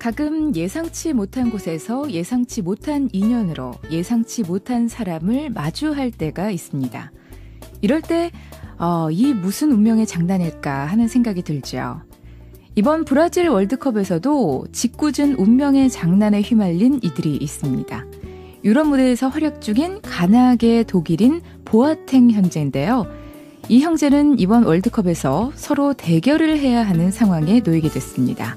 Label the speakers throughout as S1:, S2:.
S1: 가끔 예상치 못한 곳에서 예상치 못한 인연으로 예상치 못한 사람을 마주할 때가 있습니다. 이럴 때 이 무슨 운명의 장난일까 하는 생각이 들죠. 이번 브라질 월드컵에서도 짓궂은 운명의 장난에 휘말린 이들이 있습니다. 유럽 무대에서 활약 중인 가나계 독일인 보아탱 형제인데요. 이 형제는 이번 월드컵에서 서로 대결을 해야 하는 상황에 놓이게 됐습니다.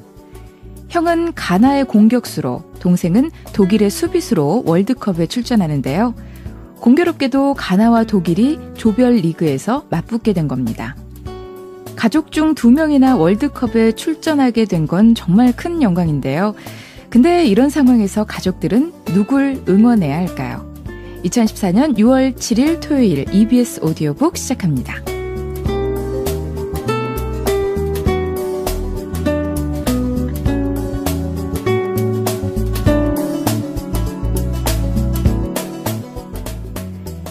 S1: 형은 가나의 공격수로, 동생은 독일의 수비수로 월드컵에 출전하는데요. 공교롭게도 가나와 독일이 조별 리그에서 맞붙게 된 겁니다. 가족 중 2명이나 월드컵에 출전하게 된 건 정말 큰 영광인데요. 근데 이런 상황에서 가족들은 누굴 응원해야 할까요? 2014년 6월 7일 토요일 EBS 오디오북 시작합니다.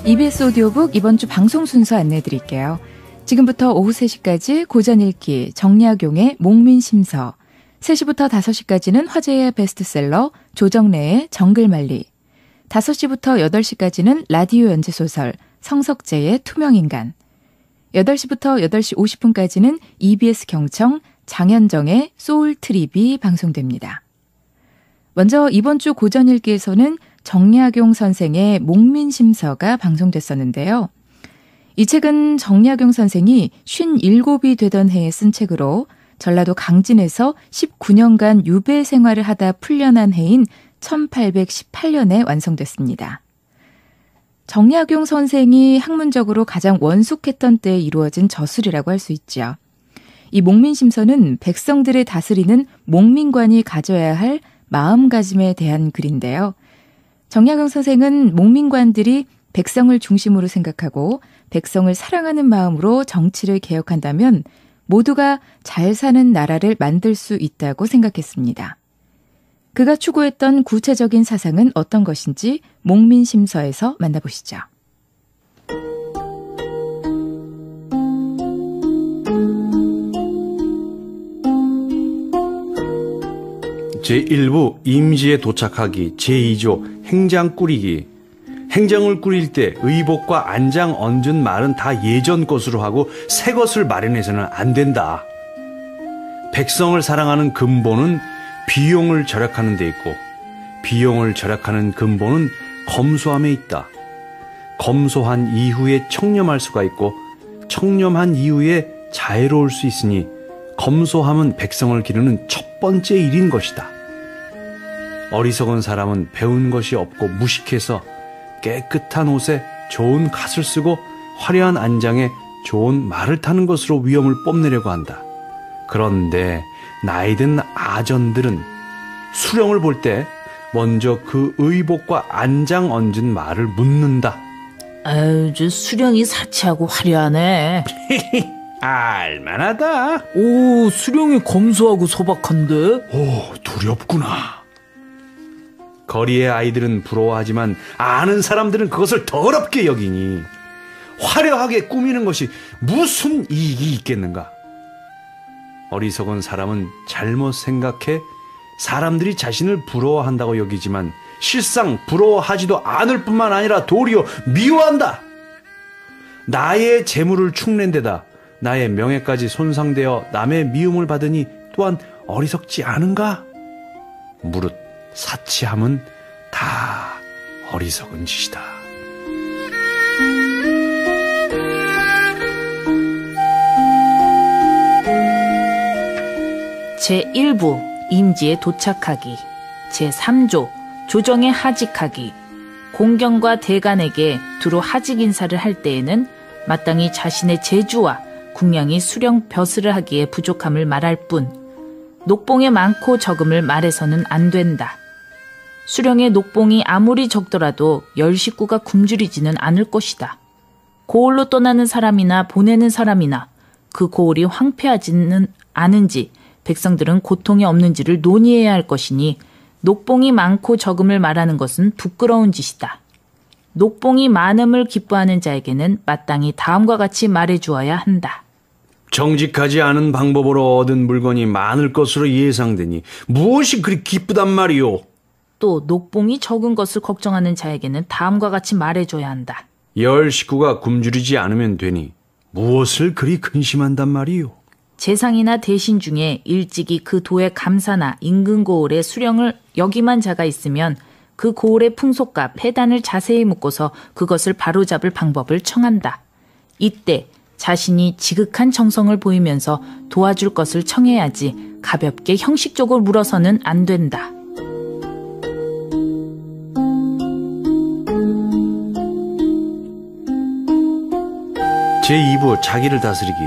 S1: EBS 오디오북 이번 주 방송 순서 안내해드릴게요. 지금부터 오후 3시까지 고전 읽기 정약용의 목민심서, 3시부터 5시까지는 화제의 베스트셀러 조정래의 정글만리, 5시부터 8시까지는 라디오 연재소설 성석재의 투명인간, 8시부터 8시 50분까지는 EBS 경청 장현정의 소울트립이 방송됩니다. 먼저 이번 주 고전 읽기에서는 정약용 선생의 목민심서가 방송됐었는데요. 이 책은 정약용 선생이 57이 되던 해에 쓴 책으로 전라도 강진에서 19년간 유배 생활을 하다 풀려난 해인 1818년에 완성됐습니다. 정약용 선생이 학문적으로 가장 원숙했던 때에 이루어진 저술이라고 할 수 있죠. 이 목민심서는 백성들을 다스리는 목민관이 가져야 할 마음가짐에 대한 글인데요. 정약용 선생은 목민관들이 백성을 중심으로 생각하고 백성을 사랑하는 마음으로 정치를 개혁한다면 모두가 잘 사는 나라를 만들 수 있다고 생각했습니다. 그가 추구했던 구체적인 사상은 어떤 것인지 목민심서에서 만나보시죠.
S2: 제1부 임지에 도착하기, 제2조 행장 꾸리기. 행장을 꾸릴 때 의복과 안장 얹은 말은 다 예전 것으로 하고 새 것을 마련해서는 안 된다. 백성을 사랑하는 근본은 비용을 절약하는 데 있고, 비용을 절약하는 근본은 검소함에 있다. 검소한 이후에 청렴할 수가 있고, 청렴한 이후에 자애로울 수 있으니 검소함은 백성을 기르는 첫 번째 일인 것이다. 어리석은 사람은 배운 것이 없고 무식해서 깨끗한 옷에 좋은 갓을 쓰고 화려한 안장에 좋은 말을 타는 것으로 위엄을 뽐내려고 한다. 그런데 나이든 아전들은 수령을 볼 때 먼저 그 의복과 안장 얹은 말을 묻는다.
S3: 아유, 저 수령이 사치하고 화려하네.
S2: 알만하다.
S3: 오, 수령이 검소하고 소박한데?
S2: 오, 두렵구나. 거리의 아이들은 부러워하지만 아는 사람들은 그것을 더럽게 여기니 화려하게 꾸미는 것이 무슨 이익이 있겠는가? 어리석은 사람은 잘못 생각해 사람들이 자신을 부러워한다고 여기지만 실상 부러워하지도 않을 뿐만 아니라 도리어 미워한다. 나의 재물을 축낸 데다 나의 명예까지 손상되어 남의 미움을 받으니 또한 어리석지 않은가? 무릇 사치함은 다 어리석은 짓이다.
S3: 제1부 임지에 도착하기, 제3조 조정에 하직하기. 공경과 대간에게 두루 하직 인사를 할 때에는 마땅히 자신의 재주와 궁량이 수령 벼슬을 하기에 부족함을 말할 뿐 녹봉에 많고 적음을 말해서는 안 된다. 수령의 녹봉이 아무리 적더라도 10식구가 굶주리지는 않을 것이다. 고을로 떠나는 사람이나 보내는 사람이나 그 고을이 황폐하지는 않은지 백성들은 고통이 없는지를 논의해야 할 것이니 녹봉이 많고 적음을 말하는 것은 부끄러운 짓이다. 녹봉이 많음을 기뻐하는 자에게는 마땅히 다음과 같이 말해주어야 한다.
S2: 정직하지 않은 방법으로 얻은 물건이 많을 것으로 예상되니 무엇이 그리 기쁘단 말이오.
S3: 또 녹봉이 적은 것을 걱정하는 자에게는 다음과 같이 말해줘야 한다.
S2: 10 식구가 굶주리지 않으면 되니 무엇을 그리 근심한단 말이오.
S3: 재상이나 대신 중에 일찍이 그 도의 감사나 인근 고을의 수령을 역임한 자가 있으면 그 고을의 풍속과 폐단을 자세히 묻고서 그것을 바로잡을 방법을 청한다. 이때 자신이 지극한 정성을 보이면서 도와줄 것을 청해야지 가볍게 형식적으로 물어서는 안 된다.
S2: 제2부 자기를 다스리기.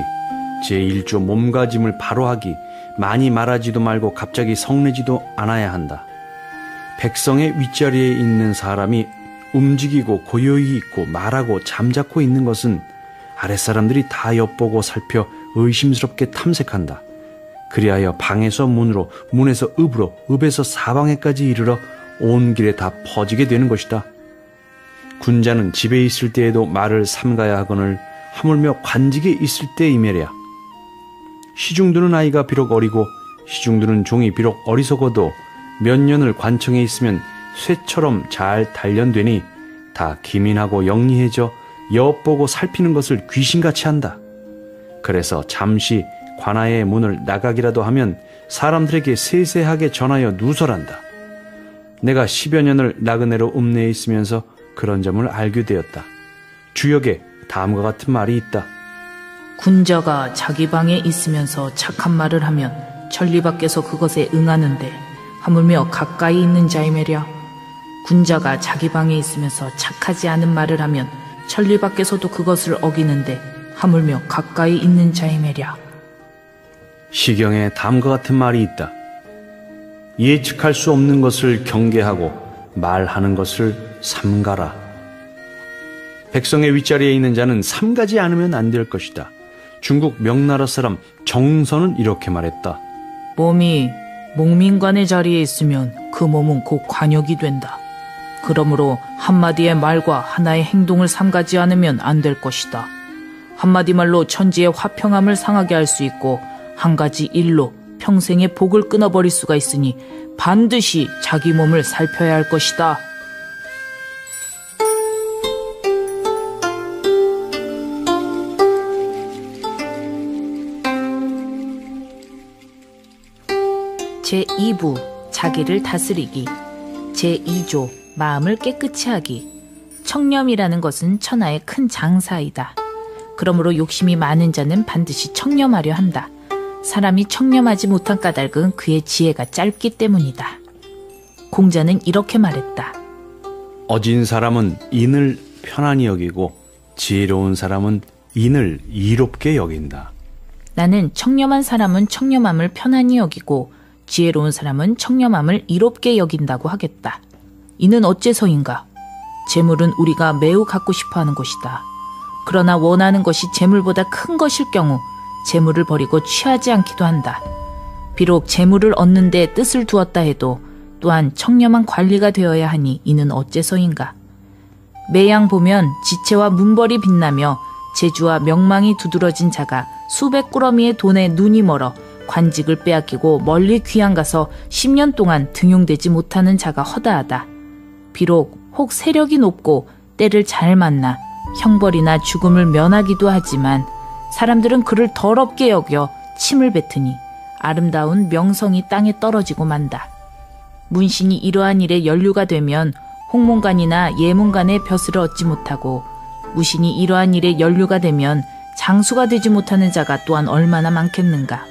S2: 제1조 몸가짐을 바로 하기. 많이 말하지도 말고 갑자기 성내지도 않아야 한다. 백성의 윗자리에 있는 사람이 움직이고 고요히 있고 말하고 잠자코 있는 것은 아랫사람들이 다 엿보고 살펴 의심스럽게 탐색한다. 그리하여 방에서 문으로, 문에서 읍으로, 읍에서 사방에까지 이르러 온 길에 다 퍼지게 되는 것이다. 군자는 집에 있을 때에도 말을 삼가야 하거늘 하물며 관직에 있을 때이매랴. 시중드는 아이가 비록 어리고 시중드는 종이 비록 어리석어도 몇 년을 관청에 있으면 쇠처럼 잘 단련되니 다 기민하고 영리해져 엿보고 살피는 것을 귀신같이 한다. 그래서 잠시 관아의 문을 나가기라도 하면 사람들에게 세세하게 전하여 누설한다. 내가 10여 년을 나그네로 읍내에 있으면서 그런 점을 알게 되었다. 주역에 다음과 같은 말이 있다.
S3: 군자가 자기 방에 있으면서 착한 말을 하면 천리 밖에서 그것에 응하는데 하물며 가까이 있는 자이매랴. 군자가 자기 방에 있으면서 착하지 않은 말을 하면 천리 밖에서도 그것을 어기는데 하물며 가까이 있는 자이매랴.
S2: 시경에 다음과 같은 말이 있다. 예측할 수 없는 것을 경계하고 말하는 것을 삼가라. 백성의 윗자리에 있는 자는 삼가지 않으면 안 될 것이다. 중국 명나라 사람 정선은 이렇게 말했다.
S3: 몸이 목민관의 자리에 있으면 그 몸은 곧 관역이 된다. 그러므로 한마디의 말과 하나의 행동을 삼가지 않으면 안 될 것이다. 한마디 말로 천지의 화평함을 상하게 할 수 있고 한 가지 일로 평생의 복을 끊어버릴 수가 있으니 반드시 자기 몸을 살펴야 할 것이다. 제2부 자기를 다스리기. 제2조 마음을 깨끗이 하기. 청렴이라는 것은 천하의 큰 장사이다. 그러므로 욕심이 많은 자는 반드시 청렴하려 한다. 사람이 청렴하지 못한 까닭은 그의 지혜가 짧기 때문이다. 공자는 이렇게 말했다.
S2: 어진 사람은 인을 편안히 여기고 지혜로운 사람은 인을 이롭게 여긴다.
S3: 나는 청렴한 사람은 청렴함을 편안히 여기고 지혜로운 사람은 청렴함을 이롭게 여긴다고 하겠다. 이는 어째서인가? 재물은 우리가 매우 갖고 싶어하는 것이다. 그러나 원하는 것이 재물보다 큰 것일 경우 재물을 버리고 취하지 않기도 한다. 비록 재물을 얻는 데 뜻을 두었다 해도 또한 청렴한 관리가 되어야 하니 이는 어째서인가? 매양 보면 지체와 문벌이 빛나며 재주와 명망이 두드러진 자가 수백 꾸러미의 돈에 눈이 멀어 관직을 빼앗기고 멀리 귀양 가서 10년 동안 등용되지 못하는 자가 허다하다. 비록 혹 세력이 높고 때를 잘 만나 형벌이나 죽음을 면하기도 하지만 사람들은 그를 더럽게 여겨 침을 뱉으니 아름다운 명성이 땅에 떨어지고 만다. 문신이 이러한 일에 연루가 되면 홍문관이나 예문관의 벼슬을 얻지 못하고 무신이 이러한 일에 연루가 되면 장수가 되지 못하는 자가 또한 얼마나 많겠는가.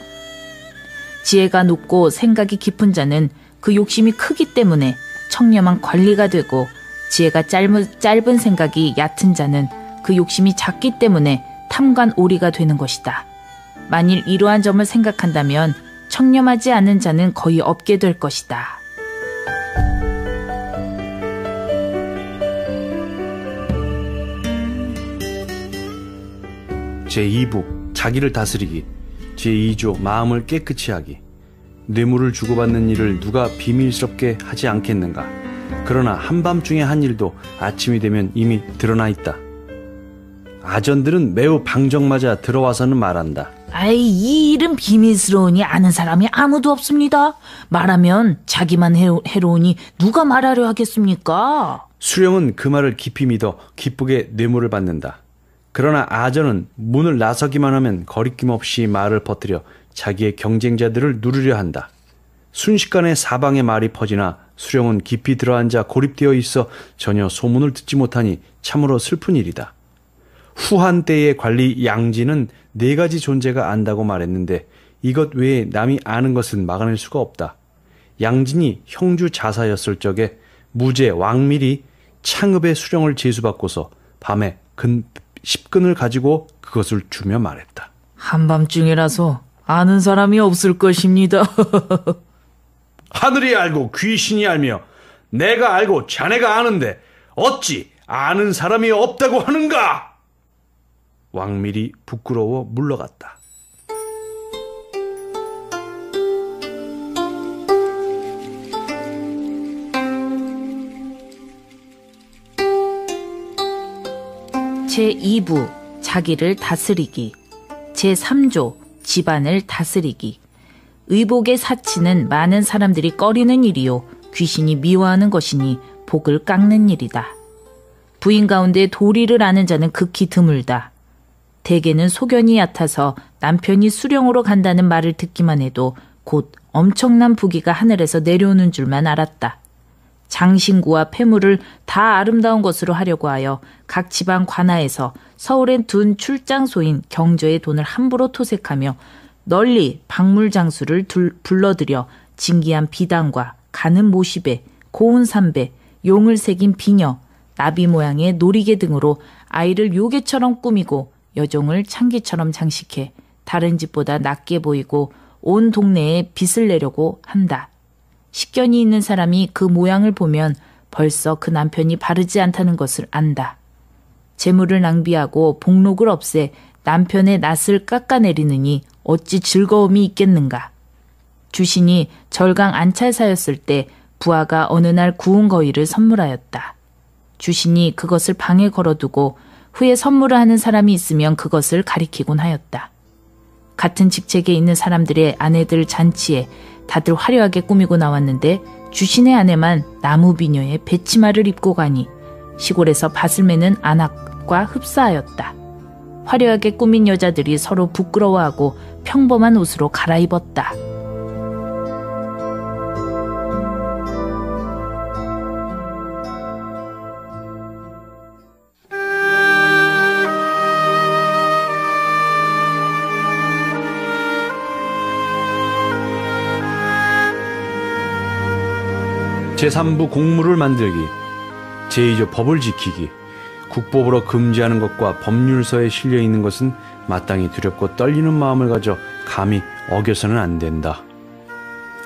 S3: 지혜가 높고 생각이 깊은 자는 그 욕심이 크기 때문에 청렴한 관리가 되고 지혜가 짧은 생각이 얕은 자는 그 욕심이 작기 때문에 탐관오리가 되는 것이다. 만일 이러한 점을 생각한다면 청렴하지 않은 자는 거의 없게 될 것이다.
S2: 제2부 자기를 다스리기. 제2조 마음을 깨끗이 하기. 뇌물을 주고받는 일을 누가 비밀스럽게 하지 않겠는가. 그러나 한밤중에 한 일도 아침이 되면 이미 드러나 있다. 아전들은 매우 방정맞아 들어와서는 말한다.
S3: 아이, 이 일은 비밀스러우니 아는 사람이 아무도 없습니다. 말하면 자기만 해로우니 누가 말하려 하겠습니까?
S2: 수령은 그 말을 깊이 믿어 기쁘게 뇌물을 받는다. 그러나 아전은 문을 나서기만 하면 거리낌 없이 말을 퍼뜨려 자기의 경쟁자들을 누르려 한다. 순식간에 사방에 말이 퍼지나 수령은 깊이 들어앉아 고립되어 있어 전혀 소문을 듣지 못하니 참으로 슬픈 일이다. 후한 때의 관리 양진은 4가지 존재가 안다고 말했는데 이것 외에 남이 아는 것은 막아낼 수가 없다. 양진이 형주 자사였을 적에 무제 왕밀이 창읍의 수령을 제수받고서 밤에 근 10근을 가지고 그것을 주며 말했다.
S3: 한밤중이라서 아는 사람이 없을 것입니다.
S2: 하늘이 알고 귀신이 알며 내가 알고 자네가 아는데 어찌 아는 사람이 없다고 하는가? 왕밀이 부끄러워 물러갔다.
S3: 제2부 자기를 다스리기. 제3조 집안을 다스리기. 의복의 사치는 많은 사람들이 꺼리는 일이요 귀신이 미워하는 것이니 복을 깎는 일이다. 부인 가운데 도리를 아는 자는 극히 드물다. 대개는 소견이 얕아서 남편이 수령으로 간다는 말을 듣기만 해도 곧 엄청난 부귀가 하늘에서 내려오는 줄만 알았다. 장신구와 폐물을 다 아름다운 것으로 하려고 하여 각 지방 관하에서 서울엔 둔 출장소인 경조의 돈을 함부로 토색하며 널리 박물장수를 불러들여 진기한 비단과 가는 모시배, 고운 삼배, 용을 새긴 비녀, 나비 모양의 놀이개 등으로 아이를 요괴처럼 꾸미고 여종을 창기처럼 장식해 다른 집보다 낫게 보이고 온 동네에 빚을 내려고 한다. 식견이 있는 사람이 그 모양을 보면 벌써 그 남편이 바르지 않다는 것을 안다. 재물을 낭비하고 복록을 없애 남편의 낯을 깎아내리느니 어찌 즐거움이 있겠는가. 주신이 절강 안찰사였을 때 부하가 어느 날 구운 거위를 선물하였다. 주신이 그것을 방에 걸어두고 후에 선물을 하는 사람이 있으면 그것을 가리키곤 하였다. 같은 직책에 있는 사람들의 아내들 잔치에 다들 화려하게 꾸미고 나왔는데 주신의 아내만 나무비녀의 배치마를 입고 가니 시골에서 밭을 매는 안악과 흡사하였다. 화려하게 꾸민 여자들이 서로 부끄러워하고 평범한 옷으로 갈아입었다.
S2: 제3부 공무를 만들기, 제2조 법을 지키기. 국법으로 금지하는 것과 법률서에 실려있는 것은 마땅히 두렵고 떨리는 마음을 가져 감히 어겨서는 안 된다.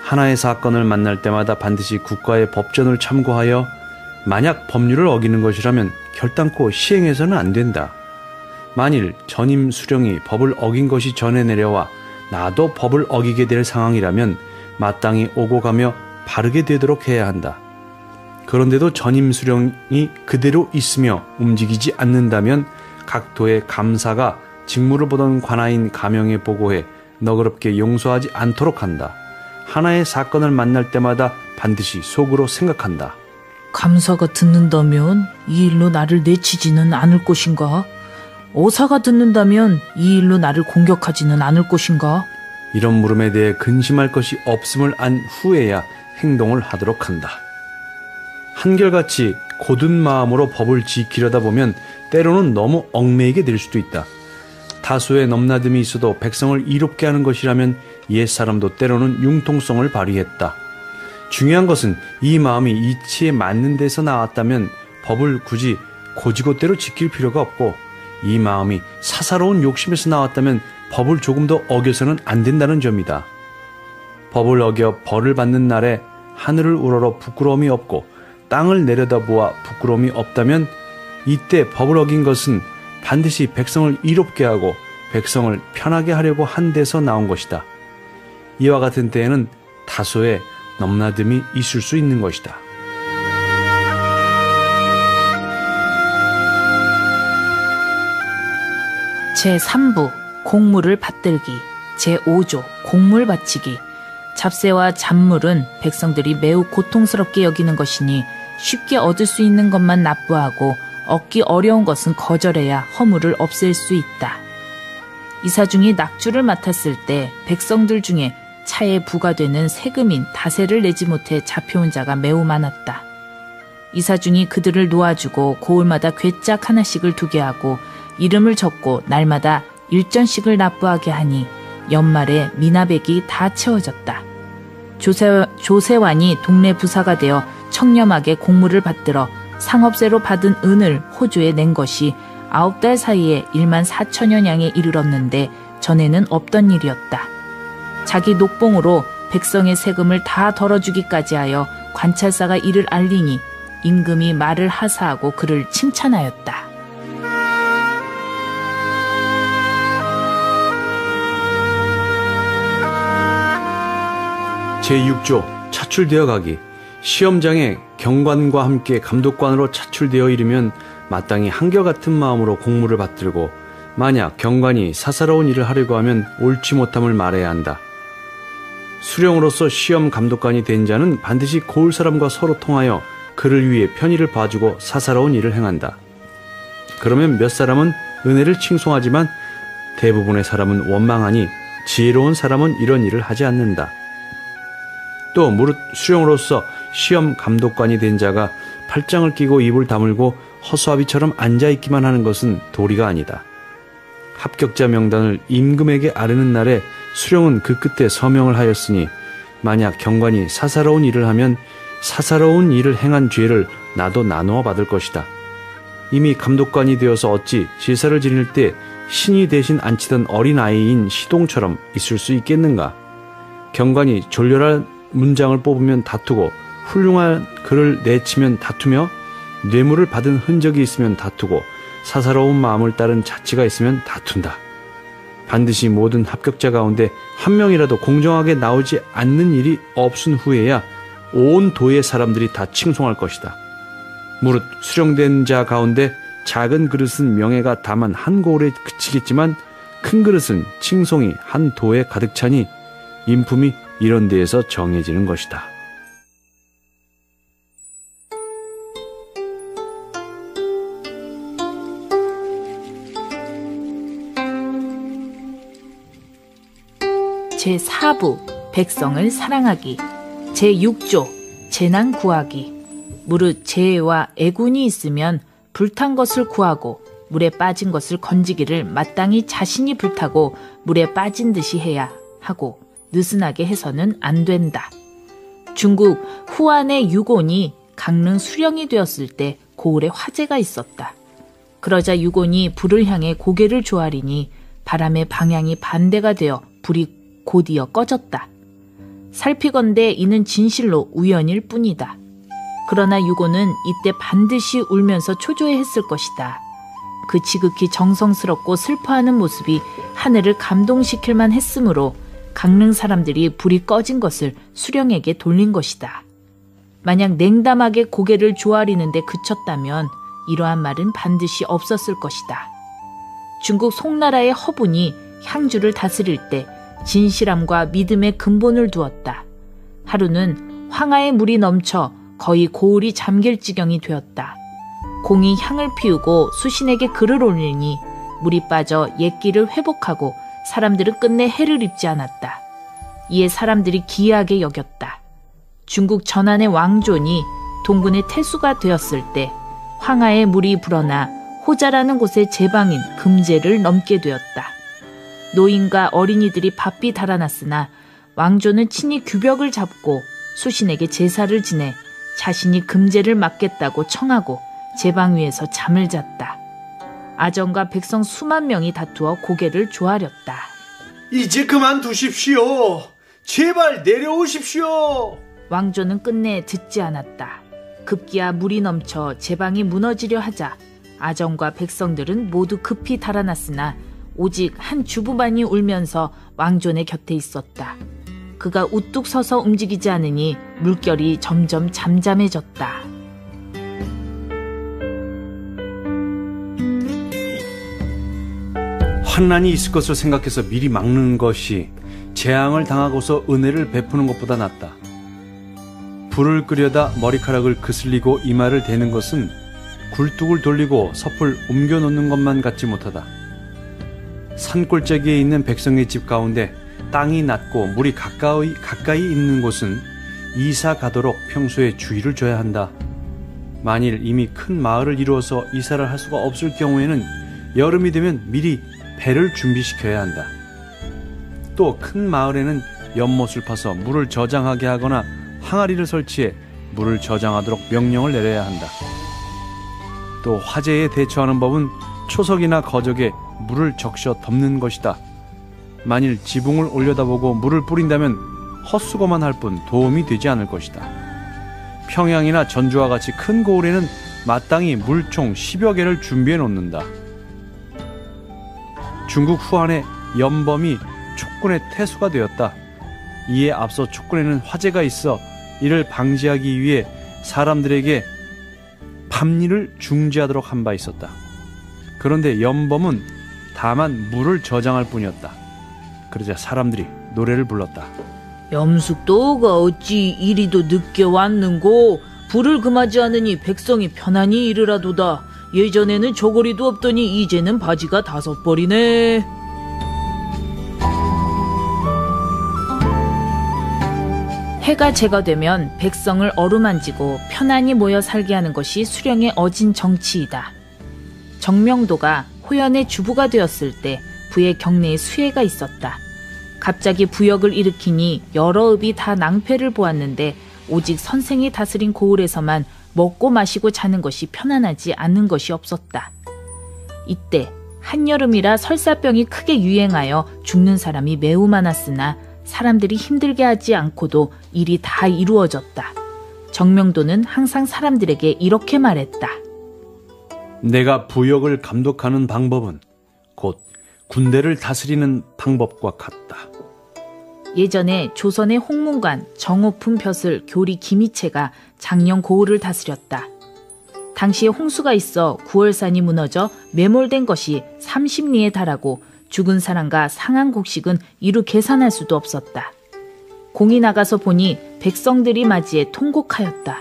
S2: 하나의 사건을 만날 때마다 반드시 국가의 법전을 참고하여 만약 법률을 어기는 것이라면 결단코 시행해서는 안 된다. 만일 전임 수령이 법을 어긴 것이 전에 내려와 나도 법을 어기게 될 상황이라면 마땅히 오고 가며 바르게 되도록 해야 한다. 그런데도 전임 수령이 그대로 있으며 움직이지 않는다면 각 도의 감사가 직무를 보던 관아인 가명에 보고해 너그럽게 용서하지 않도록 한다. 하나의 사건을 만날 때마다 반드시 속으로 생각한다.
S3: 감사가 듣는다면 이 일로 나를 내치지는 않을 것인가? 어사가 듣는다면 이 일로 나를 공격하지는 않을 것인가?
S2: 이런 물음에 대해 근심할 것이 없음을 안 후에야 행동을 하도록 한다. 한결같이 고든 마음으로 법을 지키려다 보면 때로는 너무 얽매이게 될 수도 있다. 다수의 넘나듦이 있어도 백성을 이롭게 하는 것이라면 옛사람도 때로는 융통성을 발휘했다. 중요한 것은 이 마음이 이치에 맞는 데서 나왔다면 법을 굳이 고지고대로 지킬 필요가 없고, 이 마음이 사사로운 욕심에서 나왔다면 법을 조금 더 어겨서는 안 된다는 점이다. 법을 어겨 벌을 받는 날에 하늘을 우러러 부끄러움이 없고 땅을 내려다보아 부끄러움이 없다면 이때 법을 어긴 것은 반드시 백성을 이롭게 하고 백성을 편하게 하려고 한 데서 나온 것이다. 이와 같은 때에는 다소의 넘나듦이 있을 수 있는 것이다.
S3: 제3부 곡물을 받들기, 제5조 곡물 바치기. 잡세와 잡물은 백성들이 매우 고통스럽게 여기는 것이니 쉽게 얻을 수 있는 것만 납부하고 얻기 어려운 것은 거절해야 허물을 없앨 수 있다. 이사중이 낙주를 맡았을 때 백성들 중에 차에 부과되는 세금인 다세를 내지 못해 잡혀온 자가 매우 많았다. 이사중이 그들을 놓아주고 고을마다 괴짝 하나씩을 두게 하고 이름을 적고 날마다 일전씩을 납부하게 하니 연말에 미나백이 다 채워졌다. 조세환이 동네 부사가 되어 청렴하게 곡물을 받들어 상업세로 받은 은을 호주에 낸 것이 9달 사이에 14,000여 냥에 이르렀는데 전에는 없던 일이었다. 자기 녹봉으로 백성의 세금을 다 덜어주기까지 하여 관찰사가 이를 알리니 임금이 말을 하사하고 그를 칭찬하였다.
S2: 제6조 차출되어 가기. 시험장에 경관과 함께 감독관으로 차출되어 이르면 마땅히 한결같은 마음으로 공무를 받들고 만약 경관이 사사로운 일을 하려고 하면 옳지 못함을 말해야 한다. 수령으로서 시험 감독관이 된 자는 반드시 고을 사람과 서로 통하여 그를 위해 편의를 봐주고 사사로운 일을 행한다. 그러면 몇 사람은 은혜를 칭송하지만 대부분의 사람은 원망하니 지혜로운 사람은 이런 일을 하지 않는다. 또 무릇 수령으로서 시험 감독관이 된 자가 팔짱을 끼고 입을 다물고 허수아비처럼 앉아있기만 하는 것은 도리가 아니다. 합격자 명단을 임금에게 아뢰는 날에 수령은 그 끝에 서명을 하였으니 만약 경관이 사사로운 일을 하면 사사로운 일을 행한 죄를 나도 나누어 받을 것이다. 이미 감독관이 되어서 어찌 제사를 지낼 때 신이 대신 앉히던 어린아이인 시동처럼 있을 수 있겠는가? 경관이 졸렬한 문장을 뽑으면 다투고 훌륭한 글을 내치면 다투며 뇌물을 받은 흔적이 있으면 다투고 사사로운 마음을 따른 자치가 있으면 다툰다. 반드시 모든 합격자 가운데 한 명이라도 공정하게 나오지 않는 일이 없은 후에야 온 도의 사람들이 다 칭송할 것이다. 무릇 수령된 자 가운데 작은 그릇은 명예가 다만 한 고을에 그치겠지만 큰 그릇은 칭송이 한 도에 가득 차니 인품이 이런 데에서 정해지는 것이다.
S3: 제4부 백성을 사랑하기. 제6조 재난 구하기. 무릇 재해와 애군이 있으면 불탄 것을 구하고 물에 빠진 것을 건지기를 마땅히 자신이 불타고 물에 빠진 듯이 해야 하고 느슨하게 해서는 안 된다. 중국 후안의 유곤이 강릉 수령이 되었을 때 고을에 화재가 있었다. 그러자 유곤이 불을 향해 고개를 조아리니 바람의 방향이 반대가 되어 불이 곧이어 꺼졌다. 살피건대 이는 진실로 우연일 뿐이다. 그러나 유곤은 이때 반드시 울면서 초조해했을 것이다. 그 지극히 정성스럽고 슬퍼하는 모습이 하늘을 감동시킬 만 했으므로 강릉 사람들이 불이 꺼진 것을 수령에게 돌린 것이다. 만약 냉담하게 고개를 조아리는데 그쳤다면 이러한 말은 반드시 없었을 것이다. 중국 송나라의 허분이 향주를 다스릴 때 진실함과 믿음의 근본을 두었다. 하루는 황하의 물이 넘쳐 거의 고을이 잠길 지경이 되었다. 공이 향을 피우고 수신에게 글을 올리니 물이 빠져 옛길을 회복하고 사람들은 끝내 해를 입지 않았다. 이에 사람들이 기이하게 여겼다. 중국 전한의 왕존이 동군의 태수가 되었을 때 황하의 물이 불어나 호자라는 곳의 제방인 금제를 넘게 되었다. 노인과 어린이들이 바삐 달아났으나 왕조는 친히 규벽을 잡고 수신에게 제사를 지내 자신이 금제를 막겠다고 청하고 제방 위에서 잠을 잤다. 아정과 백성 수만 명이 다투어 고개를 조아렸다.
S2: 이제 그만두십시오. 제발 내려오십시오.
S3: 왕조는 끝내 듣지 않았다. 급기야 물이 넘쳐 제방이 무너지려 하자 아정과 백성들은 모두 급히 달아났으나 오직 한 주부만이 울면서 왕존의 곁에 있었다. 그가 우뚝 서서 움직이지 않으니 물결이 점점 잠잠해졌다.
S2: 환난이 있을 것을 생각해서 미리 막는 것이 재앙을 당하고서 은혜를 베푸는 것보다 낫다. 불을 끄려다 머리카락을 그슬리고 이마를 대는 것은 굴뚝을 돌리고 섭을 옮겨놓는 것만 같지 못하다. 산골짜기에 있는 백성의 집 가운데 땅이 낮고 물이 가까이 있는 곳은 이사 가도록 평소에 주의를 줘야 한다. 만일 이미 큰 마을을 이루어서 이사를 할 수가 없을 경우에는 여름이 되면 미리 배를 준비시켜야 한다. 또 큰 마을에는 연못을 파서 물을 저장하게 하거나 항아리를 설치해 물을 저장하도록 명령을 내려야 한다. 또 화재에 대처하는 법은 초석이나 거적에 물을 적셔 덮는 것이다. 만일 지붕을 올려다보고 물을 뿌린다면 헛수고만 할 뿐 도움이 되지 않을 것이다. 평양이나 전주와 같이 큰 고을에는 마땅히 물총 10여 개를 준비해 놓는다. 중국 후한에 연범이 촉군의 태수가 되었다. 이에 앞서 촉군에는 화재가 있어 이를 방지하기 위해 사람들에게 밤일을 중지하도록 한 바 있었다. 그런데 연범은 다만 물을 저장할 뿐이었다. 그러자 사람들이 노래를 불렀다.
S3: 염숙도가 어찌 이리도 늦게 왔는고 불을 금하지 않으니 백성이 편안히 이르라도다. 예전에는 저고리도 없더니 이제는 바지가 5벌이네. 해가 제거되면 백성을 어루만지고 편안히 모여 살게 하는 것이 수령의 어진 정치이다. 정명도가 호연의 주부가 되었을 때 부의 경내에 수해가 있었다. 갑자기 부역을 일으키니 여러 읍이 다 낭패를 보았는데 오직 선생이 다스린 고을에서만 먹고 마시고 자는 것이 편안하지 않은 것이 없었다. 이때 한여름이라 설사병이 크게 유행하여 죽는 사람이 매우 많았으나 사람들이 힘들게 하지 않고도 일이 다 이루어졌다. 정명도는 항상 사람들에게 이렇게 말했다.
S2: 내가 부역을 감독하는 방법은 곧 군대를 다스리는 방법과 같다.
S3: 예전에 조선의 홍문관 정오품 벼슬 교리 김희채가 장령 고을을 다스렸다. 당시에 홍수가 있어 구월산이 무너져 매몰된 것이 30리에 달하고 죽은 사람과 상한 곡식은 이루 계산할 수도 없었다. 공이 나가서 보니 백성들이 맞이해 통곡하였다.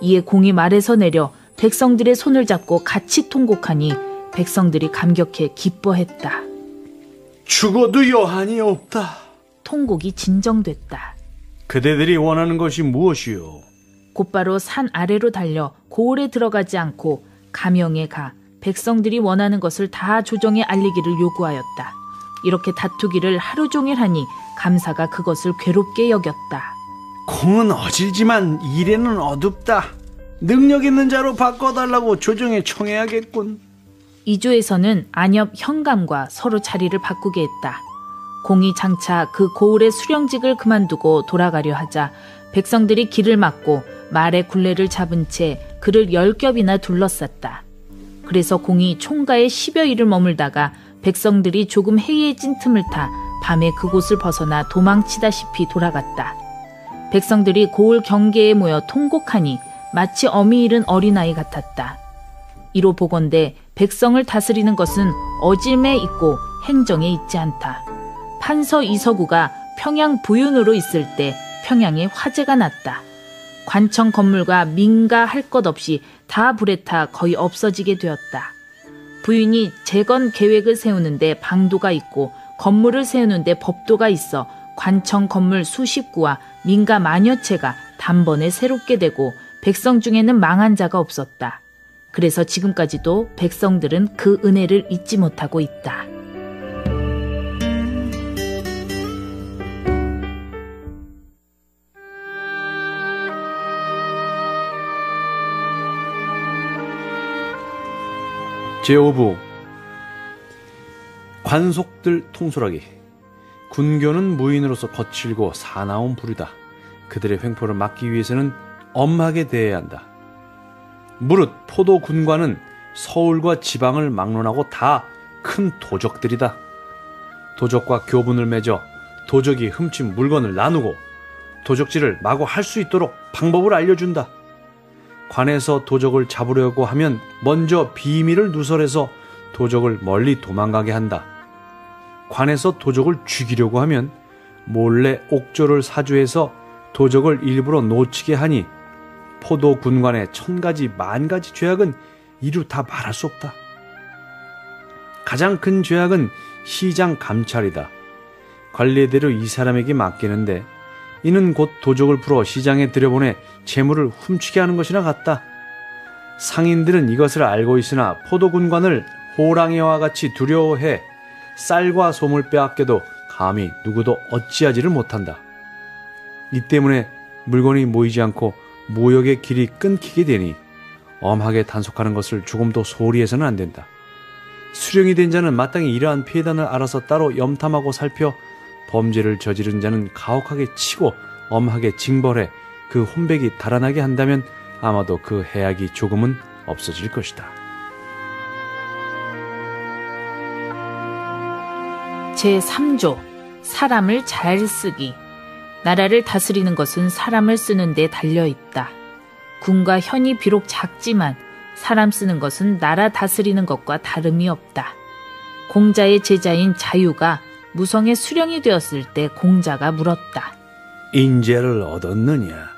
S3: 이에 공이 말에서 내려 백성들의 손을 잡고 같이 통곡하니 백성들이 감격해 기뻐했다.
S2: 죽어도 여한이 없다.
S3: 통곡이 진정됐다.
S2: 그대들이 원하는 것이 무엇이요?
S3: 곧바로 산 아래로 달려 고을에 들어가지 않고 가명에 가 백성들이 원하는 것을 다 조정에 알리기를 요구하였다. 이렇게 다투기를 하루 종일 하니 감사가 그것을 괴롭게 여겼다.
S2: 공은 어질지만 일에는 어둡다. 능력 있는 자로 바꿔달라고 조정에 청해야겠군.
S3: 이조에서는 안엽 현감과 서로 자리를 바꾸게 했다. 공이 장차 그 고을의 수령직을 그만두고 돌아가려 하자 백성들이 길을 막고 말의 굴레를 잡은 채 그를 10겹이나 둘러쌌다. 그래서 공이 총가에 10여 일을 머물다가 백성들이 조금 해이해진 틈을 타 밤에 그곳을 벗어나 도망치다시피 돌아갔다. 백성들이 고을 경계에 모여 통곡하니 마치 어미 잃은 어린아이 같았다. 이로 보건대 백성을 다스리는 것은 어짐에 있고 행정에 있지 않다. 판서 이서구가 평양 부윤으로 있을 때 평양에 화재가 났다. 관청 건물과 민가 할 것 없이 다 불에 타 거의 없어지게 되었다. 부윤이 재건 계획을 세우는데 방도가 있고 건물을 세우는데 법도가 있어 관청 건물 수십 구와 민가 만여 채가 단번에 새롭게 되고 백성 중에는 망한 자가 없었다. 그래서 지금까지도 백성들은 그 은혜를 잊지 못하고 있다.
S2: 제5부 관속들 통솔하기. 군교는 무인으로서 거칠고 사나운 부류다. 그들의 횡포를 막기 위해서는 엄하게 대해야 한다. 무릇 포도 군관은 서울과 지방을 막론하고 다 큰 도적들이다. 도적과 교분을 맺어 도적이 훔친 물건을 나누고 도적질을 마구 할 수 있도록 방법을 알려준다. 관에서 도적을 잡으려고 하면 먼저 비밀을 누설해서 도적을 멀리 도망가게 한다. 관에서 도적을 죽이려고 하면 몰래 옥조를 사주해서 도적을 일부러 놓치게 하니 포도 군관의 1000가지 만가지 죄악은 이루 다 말할 수 없다. 가장 큰 죄악은 시장 감찰이다. 관례대로 이 사람에게 맡기는데 이는 곧 도적을 풀어 시장에 들여보내 재물을 훔치게 하는 것이나 같다. 상인들은 이것을 알고 있으나 포도 군관을 호랑이와 같이 두려워해 쌀과 솜을 빼앗겨도 감히 누구도 어찌하지를 못한다. 이 때문에 물건이 모이지 않고 무역의 길이 끊기게 되니 엄하게 단속하는 것을 조금도 소홀히 해서는 안 된다. 수령이 된 자는 마땅히 이러한 폐단을 알아서 따로 염탐하고 살펴 범죄를 저지른 자는 가혹하게 치고 엄하게 징벌해 그 혼백이 달아나게 한다면 아마도 그 해악이 조금은 없어질 것이다.
S3: 제3조 사람을 잘 쓰기. 나라를 다스리는 것은 사람을 쓰는 데 달려있다. 군과 현이 비록 작지만 사람 쓰는 것은 나라 다스리는 것과 다름이 없다. 공자의 제자인 자유가 무성의 수령이 되었을 때 공자가 물었다.
S2: 인재를 얻었느냐?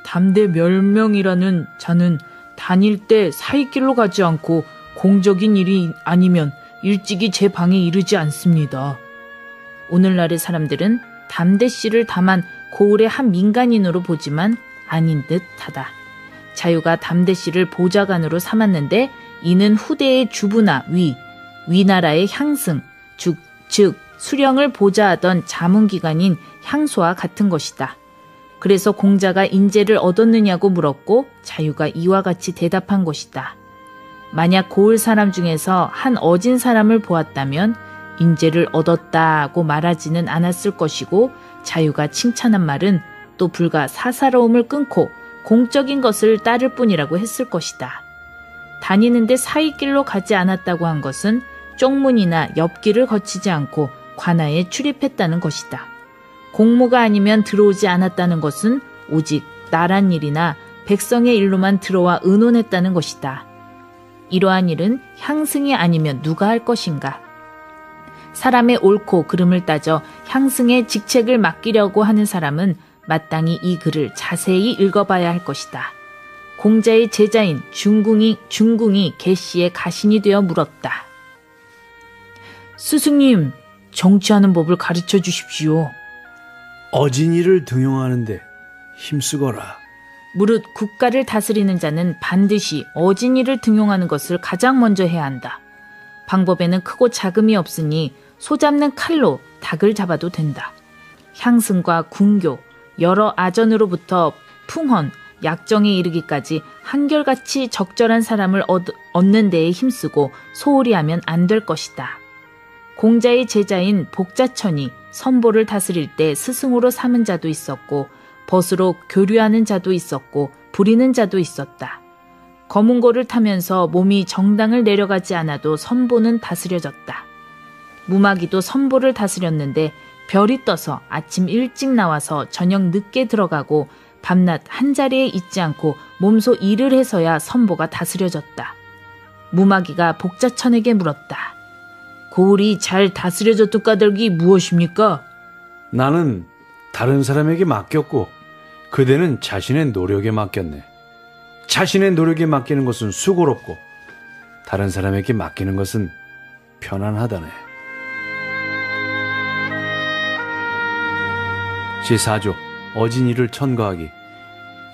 S3: 담대 멸명이라는 자는 다닐 때 사이길로 가지 않고 공적인 일이 아니면 일찍이 제 방에 이르지 않습니다. 오늘날의 사람들은 담대 씨를 다만 고을의 한 민간인으로 보지만 아닌 듯하다. 자유가 담대 씨를 보좌관으로 삼았는데 이는 후대의 주부나 위나라의 향승, 즉 수령을 보좌하던 자문기관인 향소와 같은 것이다. 그래서 공자가 인재를 얻었느냐고 물었고 자유가 이와 같이 대답한 것이다. 만약 고을 사람 중에서 한 어진 사람을 보았다면 인재를 얻었다고 말하지는 않았을 것이고 자유가 칭찬한 말은 또 불과 사사로움을 끊고 공적인 것을 따를 뿐이라고 했을 것이다. 다니는데 사이길로 가지 않았다고 한 것은 쪽문이나 옆길을 거치지 않고 관아에 출입했다는 것이다. 공무가 아니면 들어오지 않았다는 것은 오직 나란 일이나 백성의 일로만 들어와 의논했다는 것이다. 이러한 일은 향승이 아니면 누가 할 것인가? 사람의 옳고 그름을 따져 향승의 직책을 맡기려고 하는 사람은 마땅히 이 글을 자세히 읽어봐야 할 것이다. 공자의 제자인 중궁이 개씨의 가신이 되어 물었다. 스승님, 정치하는 법을 가르쳐 주십시오.
S2: 어진이를 등용하는데 힘쓰거라.
S3: 무릇 국가를 다스리는 자는 반드시 어진이를 등용하는 것을 가장 먼저 해야 한다. 방법에는 크고 작음이 없으니 소잡는 칼로 닭을 잡아도 된다. 향승과 군교, 여러 아전으로부터 풍헌, 약정에 이르기까지 한결같이 적절한 사람을 얻는 데에 힘쓰고 소홀히 하면 안 될 것이다. 공자의 제자인 복자천이 선보를 다스릴 때 스승으로 삼은 자도 있었고 벗으로 교류하는 자도 있었고 부리는 자도 있었다. 거문고를 타면서 몸이 정당을 내려가지 않아도 선보는 다스려졌다. 무마기도 선보를 다스렸는데 별이 떠서 아침 일찍 나와서 저녁 늦게 들어가고 밤낮 한자리에 있지 않고 몸소 일을 해서야 선보가 다스려졌다. 무마기가 복자천에게 물었다. 고을이 잘 다스려졌던 까닭이 무엇입니까?
S2: 나는 다른 사람에게 맡겼고 그대는 자신의 노력에 맡겼네. 자신의 노력에 맡기는 것은 수고롭고 다른 사람에게 맡기는 것은 편안하다네. 제4조 어진이를 천거하기.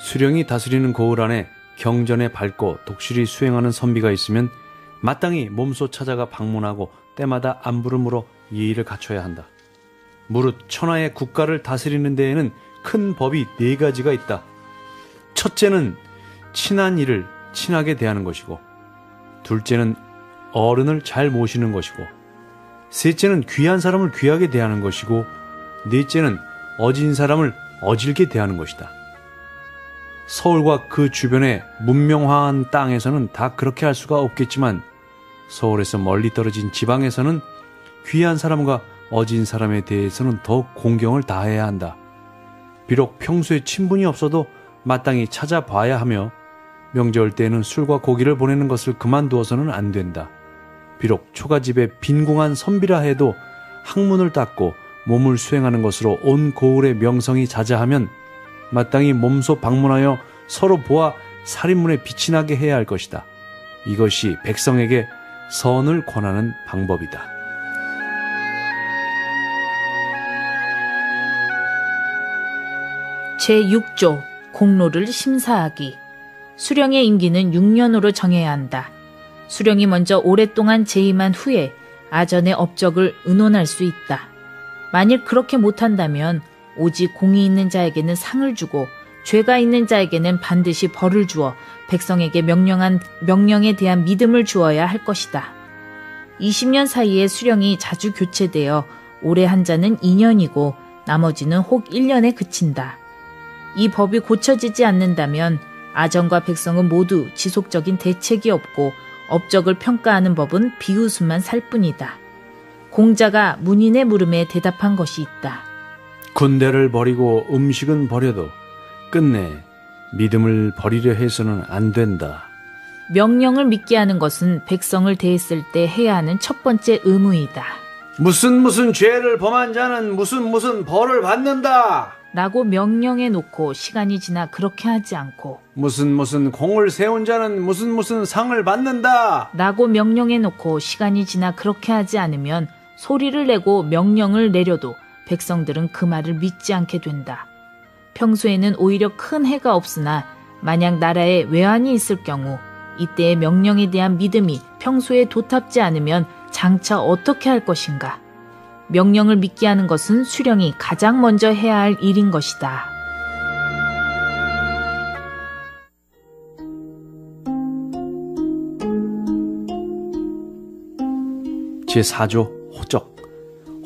S2: 수령이 다스리는 고을 안에 경전에 밝고 독실히 수행하는 선비가 있으면 마땅히 몸소 찾아가 방문하고 때마다 안부름으로 예의를 갖춰야 한다. 무릇 천하의 국가를 다스리는 데에는 큰 법이 4가지가 있다. 첫째는 친한 이를 친하게 대하는 것이고, 둘째는 어른을 잘 모시는 것이고, 셋째는 귀한 사람을 귀하게 대하는 것이고, 넷째는 어진 사람을 어질게 대하는 것이다. 서울과 그 주변의 문명화한 땅에서는 다 그렇게 할 수가 없겠지만 서울에서 멀리 떨어진 지방에서는 귀한 사람과 어진 사람에 대해서는 더욱 공경을 다해야 한다. 비록 평소에 친분이 없어도 마땅히 찾아봐야 하며 명절 때에는 술과 고기를 보내는 것을 그만두어서는 안 된다. 비록 초가집에 빈궁한 선비라 해도 학문을 닦고 몸을 수행하는 것으로 온 고을의 명성이 자자하면 마땅히 몸소 방문하여 서로 보아 살인문에 빛이 나게 해야 할 것이다. 이것이 백성에게 선을 권하는 방법이다.
S3: 제6조 공로를 심사하기. 수령의 임기는 6년으로 정해야 한다. 수령이 먼저 오랫동안 재임한 후에 아전의 업적을 의논할 수 있다. 만일 그렇게 못한다면 오직 공이 있는 자에게는 상을 주고 죄가 있는 자에게는 반드시 벌을 주어 백성에게 명령에 대한 믿음을 주어야 할 것이다. 20년 사이에 수령이 자주 교체되어 올해 한 자는 2년이고 나머지는 혹 1년에 그친다. 이 법이 고쳐지지 않는다면 아전과 백성은 모두 지속적인 대책이 없고 업적을 평가하는 법은 비웃음만 살 뿐이다. 공자가 문인의 물음에 대답한 것이 있다.
S2: 군대를 버리고 음식은 버려도 끝내 믿음을 버리려 해서는 안 된다.
S3: 명령을 믿게 하는 것은 백성을 대했을 때 해야 하는 첫 번째 의무이다.
S2: 무슨 죄를 범한 자는 무슨 벌을 받는다.
S3: 라고 명령해 놓고 시간이 지나 그렇게 하지 않고
S2: 무슨 공을 세운 자는 무슨 상을 받는다.
S3: 라고 명령해 놓고 시간이 지나 그렇게 하지 않으면 소리를 내고 명령을 내려도 백성들은 그 말을 믿지 않게 된다. 평소에는 오히려 큰 해가 없으나 만약 나라에 외환이 있을 경우 이때의 명령에 대한 믿음이 평소에 도탑지 않으면 장차 어떻게 할 것인가? 명령을 믿게 하는 것은 수령이 가장 먼저 해야 할 일인 것이다.
S2: 제4조 호적.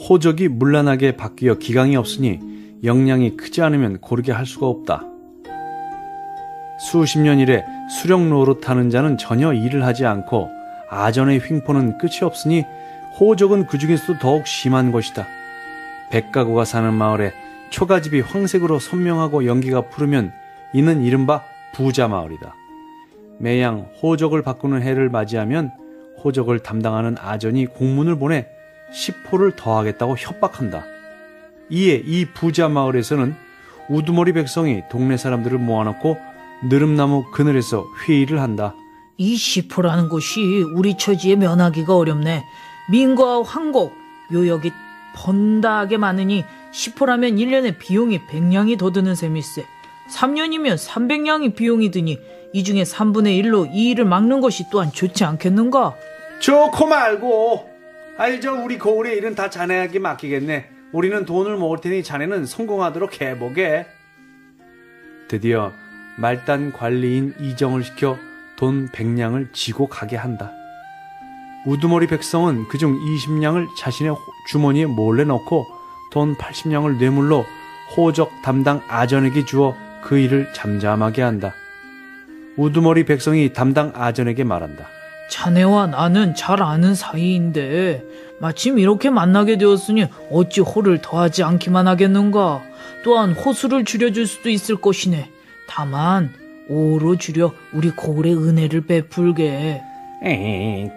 S2: 호적이 문란하게 바뀌어 기강이 없으니 역량이 크지 않으면 고르게 할 수가 없다. 수십 년 이래 수령 노릇하는 자는 전혀 일을 하지 않고 아전의 횡포는 끝이 없으니 호적은 그 중에서도 더욱 심한 것이다. 백가구가 사는 마을에 초가집이 황색으로 선명하고 연기가 푸르면 이는 이른바 부자마을이다. 매양 호적을 바꾸는 해를 맞이하면 호적을 담당하는 아전이 공문을 보내 10호를 더하겠다고 협박한다. 이에 이 부자마을에서는 우두머리 백성이 동네 사람들을 모아놓고 느릅나무 그늘에서 회의를 한다.
S4: 이 10호라는 것이 우리 처지에 면하기가 어렵네. 민과 황곡, 묘역이 번다하게 많으니 10호라면 1년에 비용이 100냥이 더 드는 셈일세. 3년이면 300냥이 비용이 드니 이 중에 3분의 1로 이 일을 막는 것이 또한 좋지 않겠는가?
S2: 좋고 말고. 알죠, 우리 고을의 일은 다 자네에게 맡기겠네. 우리는 돈을 모을 테니 자네는 성공하도록 해보게. 드디어 말단 관리인 이정을 시켜 돈 100냥을 지고 가게 한다. 우두머리 백성은 그중 20냥을 자신의 주머니에 몰래 넣고 돈 80냥을 뇌물로 호적 담당 아전에게 주어 그 일을 잠잠하게 한다. 우두머리 백성이 담당 아전에게 말한다.
S4: 자네와 나는 잘 아는 사이인데 마침 이렇게 만나게 되었으니 어찌 호를 더하지 않기만 하겠는가. 또한 호수를 줄여줄 수도 있을 것이네. 다만 5호로 줄여 우리 고을의 은혜를 베풀게.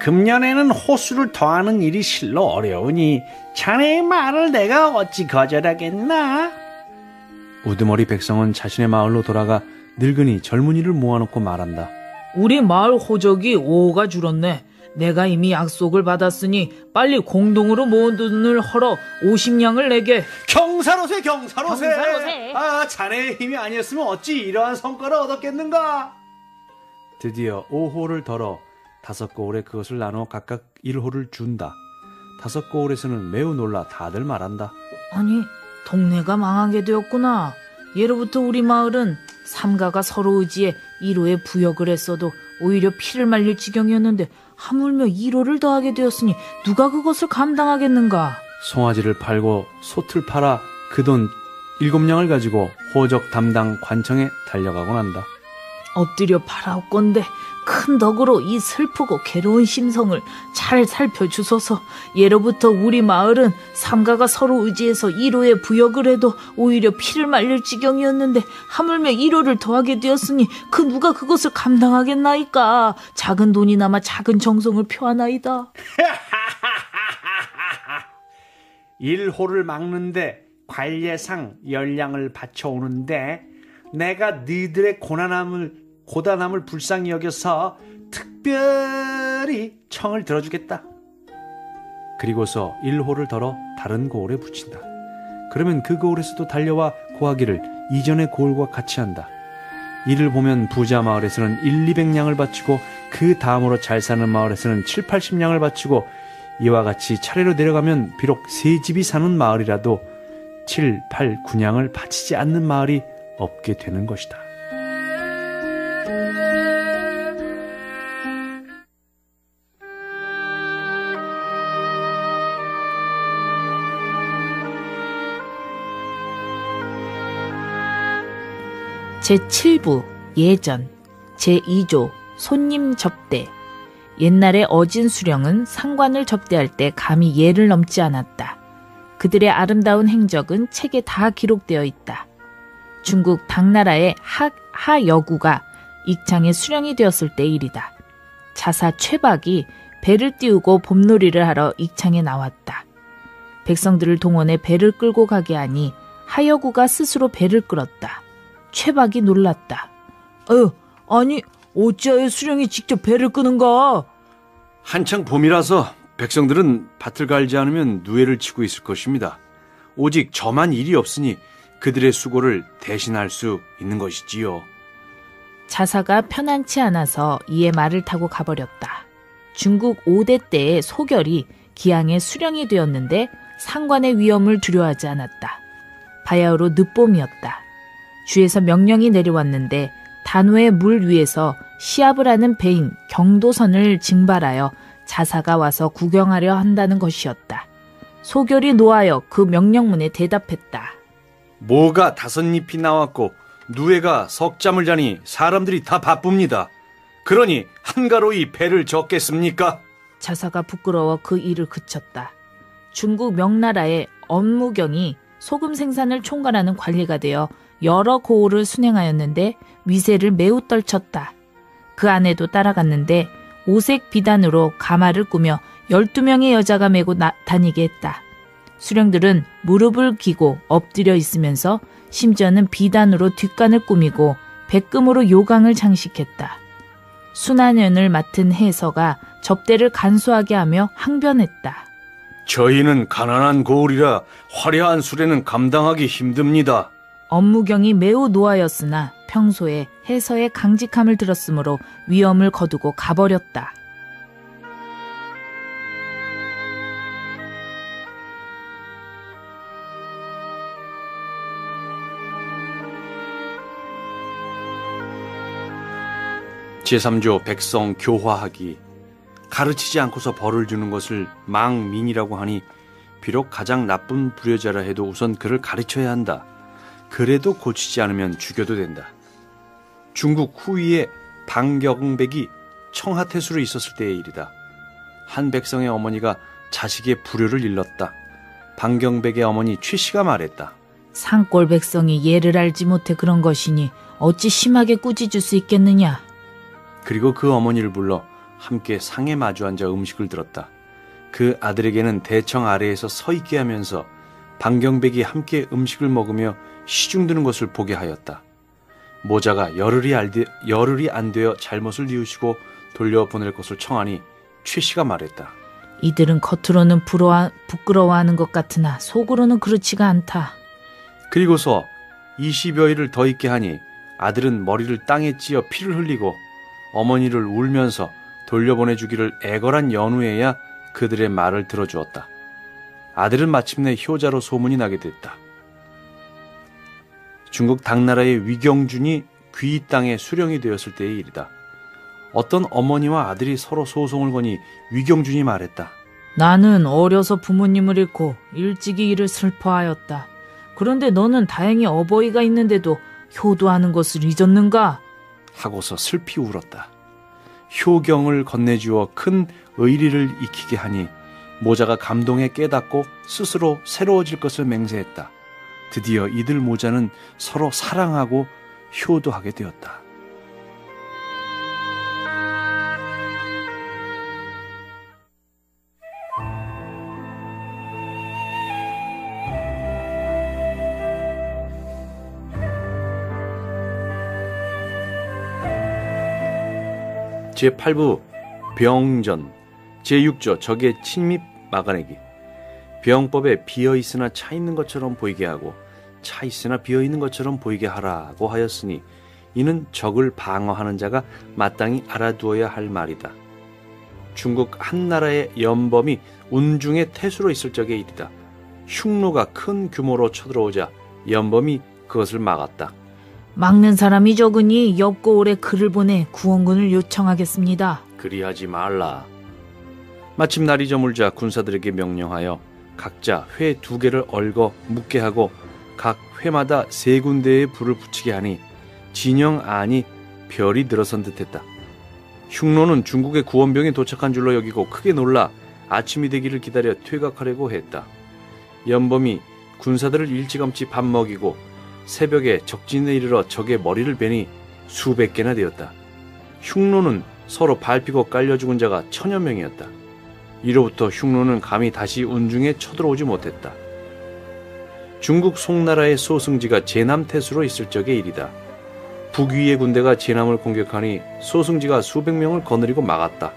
S2: 금년에는 호수를 더하는 일이 실로 어려우니 자네의 말을 내가 어찌 거절하겠나? 우두머리 백성은 자신의 마을로 돌아가 늙은이 젊은이를 모아놓고 말한다.
S4: 우리 마을 호적이 5호가 줄었네. 내가 이미 약속을 받았으니 빨리 공동으로 모은 돈을 헐어 50냥을 내게.
S2: 경사로세.
S3: 경사로세.
S2: 자네의 힘이 아니었으면 어찌 이러한 성과를 얻었겠는가? 드디어 5호를 덜어 5고을에 그것을 나눠 각각 1호를 준다. 5고을에서는 매우 놀라 다들 말한다.
S4: 아니, 동네가 망하게 되었구나. 예로부터 우리 마을은 삼가가 서로 의지해 1호에 부역을 했어도 오히려 피를 말릴 지경이었는데 하물며 1호를 더하게 되었으니 누가 그것을 감당하겠는가?
S2: 송아지를 팔고 솥을 팔아 그 돈 7냥을 가지고 호적 담당 관청에 달려가곤 한다.
S4: 엎드려 바라옵건대 큰 덕으로 이 슬프고 괴로운 심성을 잘 살펴주소서. 예로부터 우리 마을은 삼가가 서로 의지해서 1호에 부역을 해도 오히려 피를 말릴 지경이었는데 하물며 1호를 더하게 되었으니 그 누가 그것을 감당하겠나이까. 작은 돈이나마 작은 정성을 표하나이다.
S2: 일호를 막는데 관례상 열량을 바쳐오는데 내가 너희들의 고단함을 불쌍히 여겨서 특별히 청을 들어주겠다. 그리고서 일호를 덜어 다른 고을에 붙인다. 그러면 그 고을에서도 달려와 고하기를 이전의 고을과 같이 한다. 이를 보면 부자 마을에서는 1,200냥을 바치고 그 다음으로 잘 사는 마을에서는 7, 80냥을 바치고 이와 같이 차례로 내려가면 비록 세 집이 사는 마을이라도 7, 8, 9냥을 바치지 않는 마을이 없게 되는 것이다.
S3: 제7부 예전 제2조 손님 접대. 옛날에 어진 수령은 상관을 접대할 때 감히 예를 넘지 않았다. 그들의 아름다운 행적은 책에 다 기록되어 있다. 중국 당나라의 하여구가 익창의 수령이 되었을 때 일이다. 자사 최박이 배를 띄우고 봄놀이를 하러 익창에 나왔다. 백성들을 동원해 배를 끌고 가게 하니 하여구가 스스로 배를 끌었다. 최박이 놀랐다.
S4: 아니 어찌하여 수령이 직접 배를 끄는가?
S2: 한창 봄이라서 백성들은 밭을 갈지 않으면 누에를 치고 있을 것입니다. 오직 저만 일이 없으니 그들의 수고를 대신할 수 있는 것이지요.
S3: 자사가 편안치 않아서 이에 말을 타고 가버렸다. 중국 5대 때의 소결이 기양의 수령이 되었는데 상관의 위험을 두려워하지 않았다. 바야흐로 늦봄이었다. 주에서 명령이 내려왔는데 단호의 물 위에서 시합을 하는 배인 경도선을 징발하여 자사가 와서 구경하려 한다는 것이었다. 소결이 노하여 그 명령문에 대답했다.
S2: 모가 5잎이 나왔고 누에가 석잠을 자니 사람들이 다 바쁩니다. 그러니 한가로이 배를 젓겠습니까?
S3: 자사가 부끄러워 그 일을 그쳤다. 중국 명나라의 엄무경이 소금 생산을 총괄하는 관리가 되어 여러 고을을 순행하였는데 위세를 매우 떨쳤다. 그 아내도 따라갔는데 오색 비단으로 가마를 꾸며 12명의 여자가 메고 다니게 했다. 수령들은 무릎을 기고 엎드려 있으면서 심지어는 비단으로 뒷간을 꾸미고 백금으로 요강을 장식했다. 순환연을 맡은 해서가 접대를 간소하게 하며 항변했다.
S2: 저희는 가난한 고을이라 화려한 수레는 감당하기 힘듭니다.
S3: 엄무경이 매우 노하였으나 평소에 해서의 강직함을 들었으므로 위험을 거두고 가버렸다.
S2: 제3조 백성 교화하기. 가르치지 않고서 벌을 주는 것을 망민이라고 하니 비록 가장 나쁜 불효자라 해도 우선 그를 가르쳐야 한다. 그래도 고치지 않으면 죽여도 된다. 중국 후위에 방경백이 청하태수로 있었을 때의 일이다. 한 백성의 어머니가 자식의 불효를 일렀다. 방경백의 어머니 최씨가 말했다.
S3: 산골 백성이 예를 알지 못해 그런 것이니 어찌 심하게 꾸짖을 수 있겠느냐.
S2: 그리고 그 어머니를 불러 함께 상에 마주 앉아 음식을 들었다. 그 아들에게는 대청 아래에서 서 있게 하면서 방경백이 함께 음식을 먹으며 시중드는 것을 보게 하였다. 모자가 열흘이 안 되어 잘못을 뉘우치고 돌려보낼 것을 청하니 최씨가 말했다.
S3: 이들은 겉으로는 부끄러워하는 것 같으나 속으로는 그렇지가 않다.
S2: 그리고서 20여일을 더 있게 하니 아들은 머리를 땅에 찧어 피를 흘리고 어머니를 울면서 돌려보내주기를 애걸한 연후에야 그들의 말을 들어주었다. 아들은 마침내 효자로 소문이 나게 됐다. 중국 당나라의 위경준이 귀 땅의 수령이 되었을 때의 일이다. 어떤 어머니와 아들이 서로 소송을 거니 위경준이 말했다.
S4: 나는 어려서 부모님을 잃고 일찍이 이를 슬퍼하였다. 그런데 너는 다행히 어버이가 있는데도 효도하는 것을 잊었는가?
S2: 하고서 슬피 울었다. 효경을 건네주어 큰 의리를 익히게 하니 모자가 감동에 깨닫고 스스로 새로워질 것을 맹세했다. 드디어 이들 모자는 서로 사랑하고 효도하게 되었다. 제8부 병전, 제6조 적의 침입 막아내기. 병법에 비어있으나 차있는 것처럼 보이게 하고 차있으나 비어있는 것처럼 보이게 하라고 하였으니 이는 적을 방어하는 자가 마땅히 알아두어야 할 말이다. 중국 한나라의 연범이 운중에 태수로 있을 적의 일이다. 흉노가 큰 규모로 쳐들어오자 연범이 그것을 막았다.
S4: 막는 사람이 적으니 엽고을에 글을 보내 구원군을 요청하겠습니다.
S2: 그리하지 말라. 마침 날이 저물자 군사들에게 명령하여 각자 회 2개를 얽어 묻게 하고 각 회마다 3군데에 불을 붙이게 하니 진영 안이 별이 늘어선 듯했다. 흉노는 중국의 구원병이 도착한 줄로 여기고 크게 놀라 아침이 되기를 기다려 퇴각하려고 했다. 연범이 군사들을 일찌감치 밥 먹이고 새벽에 적진에 이르러 적의 머리를 베니 수백 개나 되었다. 흉노는 서로 밟히고 깔려 죽은 자가 1000여 명이었다. 이로부터 흉노는 감히 다시 운중에 쳐들어오지 못했다. 중국 송나라의 소승지가 제남태수로 있을 적의 일이다. 북위의 군대가 제남을 공격하니 소승지가 수백 명을 거느리고 막았다.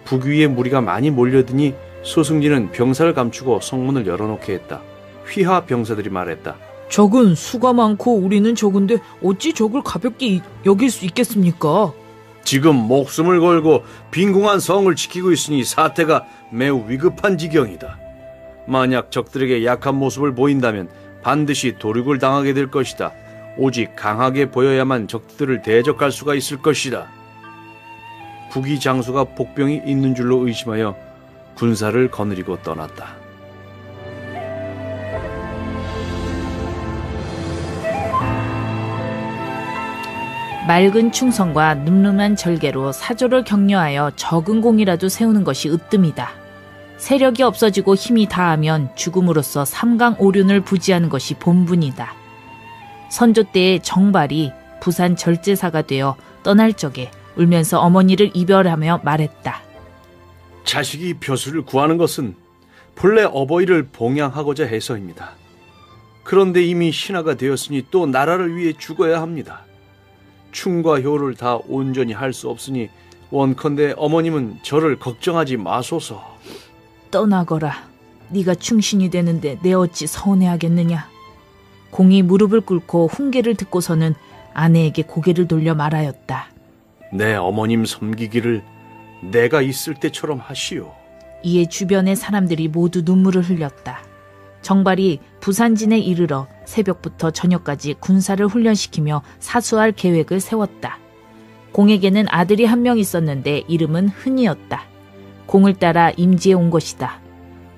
S2: 북위의 무리가 많이 몰려드니 소승지는 병사를 감추고 성문을 열어놓게 했다. 휘하 병사들이 말했다.
S4: 적은 수가 많고 우리는 적은데 어찌 적을 가볍게 여길 수 있겠습니까?
S2: 지금 목숨을 걸고 빈궁한 성을 지키고 있으니 사태가 매우 위급한 지경이다. 만약 적들에게 약한 모습을 보인다면 반드시 도륙을 당하게 될 것이다. 오직 강하게 보여야만 적들을 대적할 수가 있을 것이다. 북위 장수가 복병이 있는 줄로 의심하여 군사를 거느리고 떠났다.
S3: 맑은 충성과 늠름한 절개로 사조를 격려하여 적은 공이라도 세우는 것이 으뜸이다. 세력이 없어지고 힘이 다하면 죽음으로써 삼강오륜을 부지하는 것이 본분이다. 선조 때의 정발이 부산 절제사가 되어 떠날 적에 울면서 어머니를 이별하며 말했다.
S2: 자식이 벼슬을 구하는 것은 본래 어버이를 봉양하고자 해서입니다. 그런데 이미 신하가 되었으니 또 나라를 위해 죽어야 합니다. 충과 효를 다 온전히 할 수 없으니 원컨대 어머님은 저를 걱정하지 마소서.
S3: 떠나거라. 네가 충신이 되는데 내 어찌 서운해하겠느냐. 공이 무릎을 꿇고 훈계를 듣고서는 아내에게 고개를 돌려 말하였다.
S2: 내 어머님 섬기기를 내가 있을 때처럼 하시오.
S3: 이에 주변의 사람들이 모두 눈물을 흘렸다. 정발이 부산진에 이르러 새벽부터 저녁까지 군사를 훈련시키며 사수할 계획을 세웠다. 공에게는 아들이 한 명 있었는데 이름은 흔이었다. 공을 따라 임지에 온 것이다.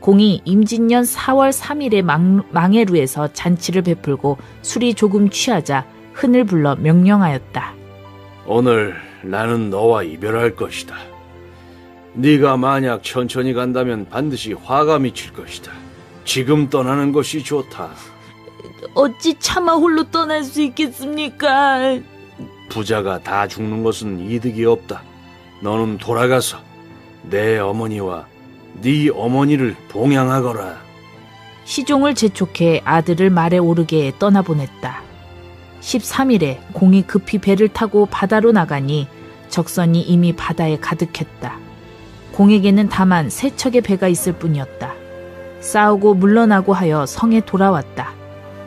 S3: 공이 임진년 4월 3일에 망해루에서 잔치를 베풀고 술이 조금 취하자 흔을 불러 명령하였다.
S2: 오늘 나는 너와 이별할 것이다. 네가 만약 천천히 간다면 반드시 화가 미칠 것이다. 지금 떠나는 것이 좋다.
S4: 어찌 차마 홀로 떠날 수 있겠습니까?
S2: 부자가 다 죽는 것은 이득이 없다. 너는 돌아가서 내 어머니와 네 어머니를 봉양하거라.
S3: 시종을 재촉해 아들을 말에 오르게 떠나보냈다. 13일에 공이 급히 배를 타고 바다로 나가니 적선이 이미 바다에 가득했다. 공에게는 다만 3척의 배가 있을 뿐이었다. 싸우고 물러나고 하여 성에 돌아왔다.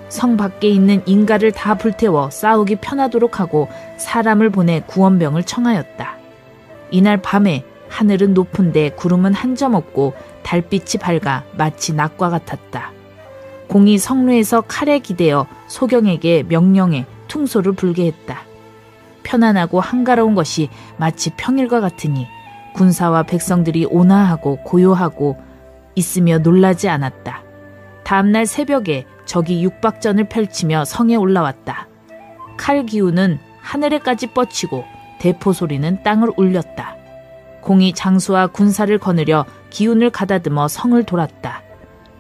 S3: 성 밖에 있는 인가를 다 불태워 싸우기 편하도록 하고 사람을 보내 구원병을 청하였다. 이날 밤에 하늘은 높은데 구름은 한 점 없고 달빛이 밝아 마치 낮과 같았다. 공이 성루에서 칼에 기대어 소경에게 명령해 퉁소를 불게 했다. 편안하고 한가로운 것이 마치 평일과 같으니 군사와 백성들이 온화하고 고요하고 있으며 놀라지 않았다. 다음날 새벽에 적이 육박전을 펼치며 성에 올라왔다. 칼 기운은 하늘에까지 뻗치고 대포 소리는 땅을 울렸다. 공이 장수와 군사를 거느려 기운을 가다듬어 성을 돌았다.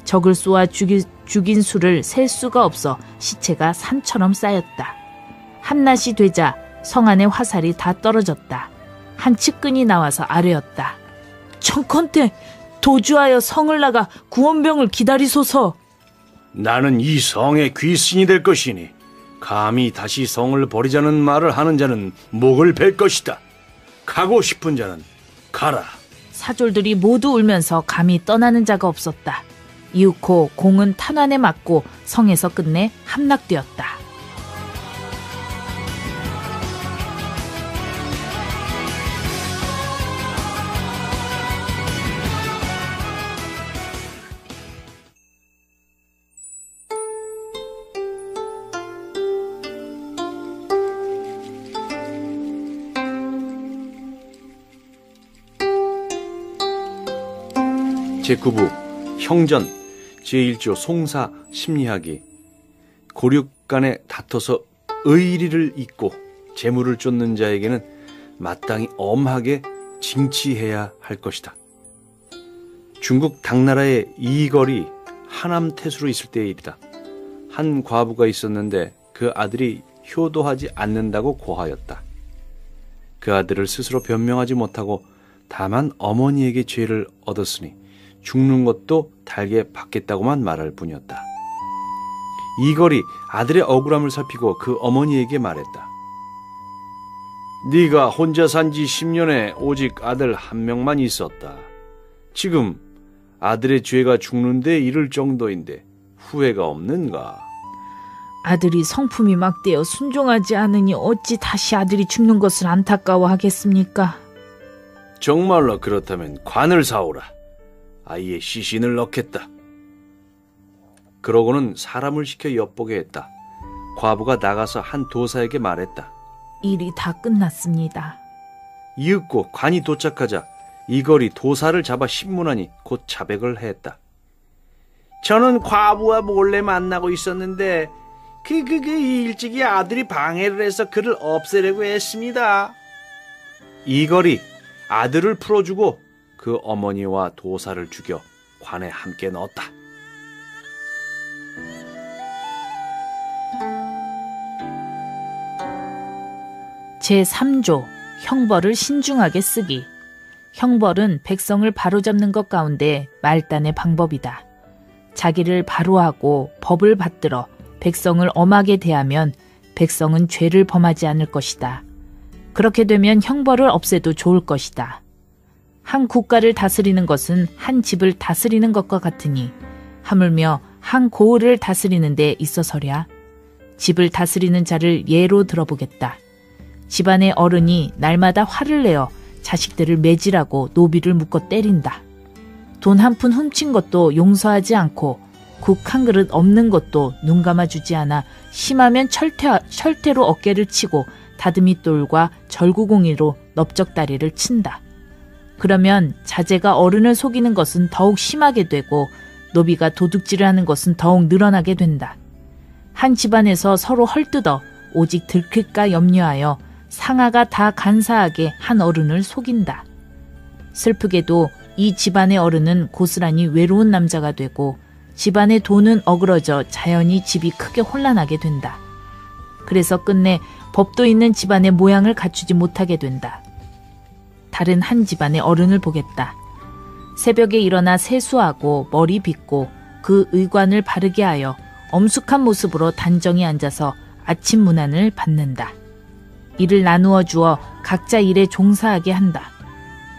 S3: 적을 쏘아 죽인 수를 셀 수가 없어 시체가 산처럼 쌓였다. 한낮이 되자 성 안에 화살이 다 떨어졌다. 한 측근이 나와서 아뢰었다.
S4: 청컨대 도주하여 성을 나가 구원병을 기다리소서.
S2: 나는 이 성의 귀신이 될 것이니 감히 다시 성을 버리자는 말을 하는 자는 목을 벨 것이다. 가고 싶은 자는 가라.
S3: 사졸들이 모두 울면서 감히 떠나는 자가 없었다. 이윽고 공은 탄환에 맞고 성에서 끝내 함락되었다.
S2: 제9부 형전 제1조 송사 심리하기. 고륙 간에 다퉈서 의리를 잇고 재물을 쫓는 자에게는 마땅히 엄하게 징치해야 할 것이다. 중국 당나라의 이걸이 하남 태수로 있을 때의 일이다. 한 과부가 있었는데 그 아들이 효도하지 않는다고 고하였다. 그 아들을 스스로 변명하지 못하고 다만 어머니에게 죄를 얻었으니 죽는 것도 달게 받겠다고만 말할 뿐이었다. 이걸이 아들의 억울함을 살피고 그 어머니에게 말했다. 네가 혼자 산 지 10년에 오직 아들 한 명만 있었다. 지금 아들의 죄가 죽는 데 이를 정도인데 후회가 없는가?
S3: 아들이 성품이 막되어 순종하지 않으니 어찌 다시 아들이 죽는 것을 안타까워하겠습니까?
S2: 정말로 그렇다면 관을 사오라. 아이의 시신을 넣겠다. 그러고는 사람을 시켜 엿보게 했다. 과부가 나가서 한 도사에게 말했다.
S3: 일이 다 끝났습니다.
S2: 이윽고 관이 도착하자 이걸이 도사를 잡아 신문하니 곧 자백을 했다. 저는 과부와 몰래 만나고 있었는데 일찍이 아들이 방해를 해서 그를 없애려고 했습니다. 이걸이 아들을 풀어주고 그 어머니와 도사를 죽여 관에 함께 넣었다.
S3: 제3조 형벌을 신중하게 쓰기. 형벌은 백성을 바로잡는 것 가운데 말단의 방법이다. 자기를 바로하고 법을 받들어 백성을 엄하게 대하면 백성은 죄를 범하지 않을 것이다. 그렇게 되면 형벌을 없애도 좋을 것이다. 한 국가를 다스리는 것은 한 집을 다스리는 것과 같으니 하물며 한 고을을 다스리는 데 있어서랴. 집을 다스리는 자를 예로 들어보겠다. 집안의 어른이 날마다 화를 내어 자식들을 매질하고 노비를 묶어 때린다. 돈 한 푼 훔친 것도 용서하지 않고 국 한 그릇 없는 것도 눈 감아주지 않아 심하면 철퇴로 어깨를 치고 다듬이돌과 절구공이로 넓적다리를 친다. 그러면 자제가 어른을 속이는 것은 더욱 심하게 되고 노비가 도둑질을 하는 것은 더욱 늘어나게 된다. 한 집안에서 서로 헐뜯어 오직 들킬까 염려하여 상하가 다 간사하게 한 어른을 속인다. 슬프게도 이 집안의 어른은 고스란히 외로운 남자가 되고 집안의 돈은 어그러져 자연히 집이 크게 혼란하게 된다. 그래서 끝내 법도 있는 집안의 모양을 갖추지 못하게 된다. 다른 한 집안의 어른을 보겠다. 새벽에 일어나 세수하고 머리 빗고 그 의관을 바르게 하여 엄숙한 모습으로 단정히 앉아서 아침 문안을 받는다. 일을 나누어 주어 각자 일에 종사하게 한다.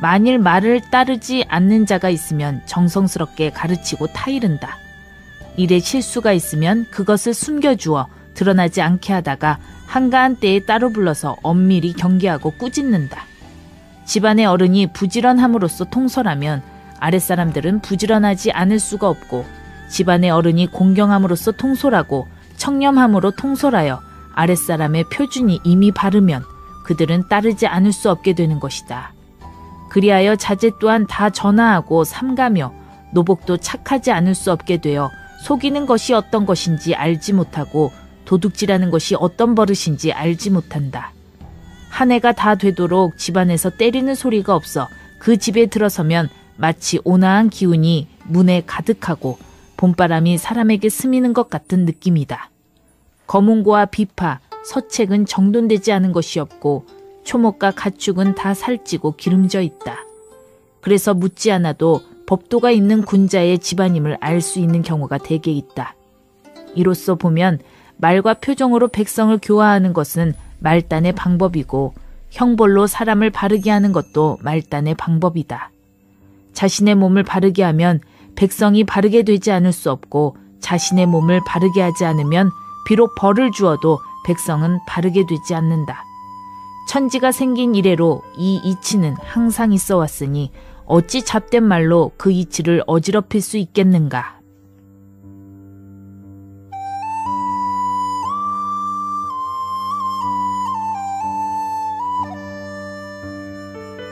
S3: 만일 말을 따르지 않는 자가 있으면 정성스럽게 가르치고 타이른다. 일에 실수가 있으면 그것을 숨겨주어 드러나지 않게 하다가 한가한 때에 따로 불러서 엄밀히 경계하고 꾸짖는다. 집안의 어른이 부지런함으로써 통솔하면 아랫사람들은 부지런하지 않을 수가 없고 집안의 어른이 공경함으로써 통솔하고 청렴함으로 통솔하여 아랫사람의 표준이 이미 바르면 그들은 따르지 않을 수 없게 되는 것이다. 그리하여 자제 또한 다 전하하고 삼가며 노복도 착하지 않을 수 없게 되어 속이는 것이 어떤 것인지 알지 못하고 도둑질하는 것이 어떤 버릇인지 알지 못한다. 한 해가 다 되도록 집안에서 때리는 소리가 없어 그 집에 들어서면 마치 온화한 기운이 문에 가득하고 봄바람이 사람에게 스미는 것 같은 느낌이다. 거문고와 비파, 서책은 정돈되지 않은 것이 없고 초목과 가축은 다 살찌고 기름져 있다. 그래서 묻지 않아도 법도가 있는 군자의 집안임을 알 수 있는 경우가 대개 있다. 이로써 보면 말과 표정으로 백성을 교화하는 것은 말단의 방법이고 형벌로 사람을 바르게 하는 것도 말단의 방법이다. 자신의 몸을 바르게 하면 백성이 바르게 되지 않을 수 없고 자신의 몸을 바르게 하지 않으면 비록 벌을 주어도 백성은 바르게 되지 않는다. 천지가 생긴 이래로 이 이치는 항상 있어 왔으니 어찌 잡된 말로 그 이치를 어지럽힐 수 있겠는가.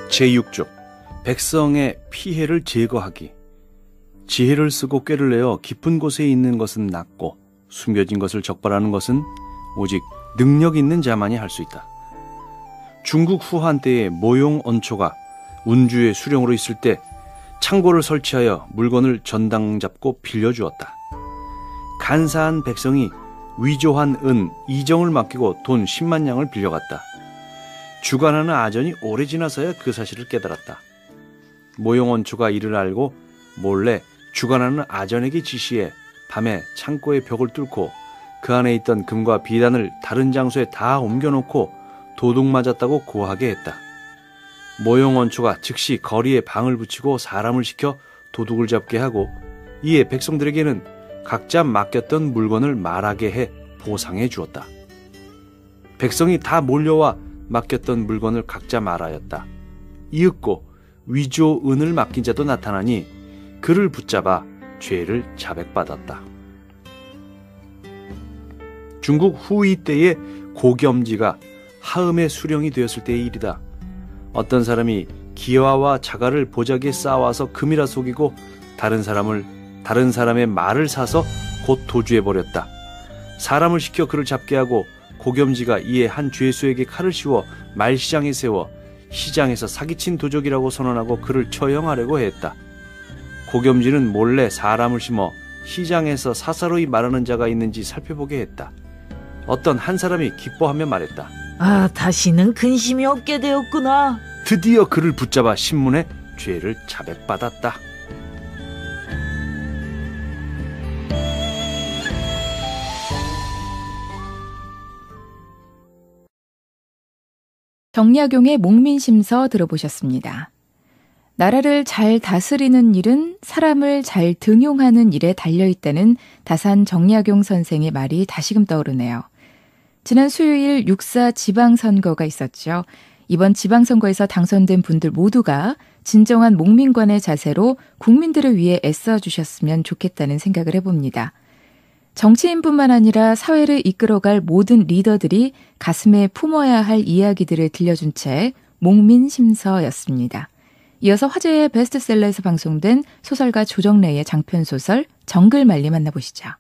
S2: 제6조 백성의 피해를 제거하기. 지혜를 쓰고 꾀를 내어 깊은 곳에 있는 것은 낫고 숨겨진 것을 적발하는 것은 오직 능력 있는 자만이 할 수 있다. 중국 후한 때의 모용 언초가 운주의 수령으로 있을 때 창고를 설치하여 물건을 전당 잡고 빌려주었다. 간사한 백성이 위조한 은 2정을 맡기고 돈 10만 양을 빌려갔다. 주관하는 아전이 오래 지나서야 그 사실을 깨달았다. 모용 언초가 이를 알고 몰래 주관하는 아전에게 지시해 밤에 창고의 벽을 뚫고 그 안에 있던 금과 비단을 다른 장소에 다 옮겨놓고 도둑 맞았다고 고하게 했다. 모용 언초가 즉시 거리에 방을 붙이고 사람을 시켜 도둑을 잡게 하고 이에 백성들에게는 각자 맡겼던 물건을 말하게 해 보상해 주었다. 백성이 다 몰려와 맡겼던 물건을 각자 말하였다. 이윽고 위조 은을 맡긴 자도 나타나니 그를 붙잡아 죄를 자백받았다. 중국 후이 때의 고겸지가 하음의 수령이 되었을 때의 일이다. 어떤 사람이 기와와 자갈을 보자기에 쌓아와서 금이라 속이고 다른 사람의 말을 사서 곧 도주해버렸다. 사람을 시켜 그를 잡게 하고 고겸지가 이에 한 죄수에게 칼을 씌워 말시장에 세워 시장에서 사기친 도적이라고 선언하고 그를 처형하려고 했다. 고겸지는 몰래 사람을 심어 시장에서 사사로이 말하는 자가 있는지 살펴보게 했다. 어떤 한 사람이 기뻐하며 말했다.
S4: 아, 다시는 근심이 없게 되었구나.
S2: 드디어 그를 붙잡아 신문에 죄를 자백받았다.
S1: 정약용의 목민심서 들어보셨습니다. 나라를 잘 다스리는 일은 사람을 잘 등용하는 일에 달려있다는 다산 정약용 선생의 말이 다시금 떠오르네요. 지난 수요일 6.4 지방선거가 있었죠. 이번 지방선거에서 당선된 분들 모두가 진정한 목민관의 자세로 국민들을 위해 애써주셨으면 좋겠다는 생각을 해봅니다. 정치인뿐만 아니라 사회를 이끌어갈 모든 리더들이 가슴에 품어야 할 이야기들을 들려준 책 목민심서였습니다. 이어서 화제의 베스트셀러에서 방송된 소설가 조정래의 장편소설 정글만리 만나보시죠.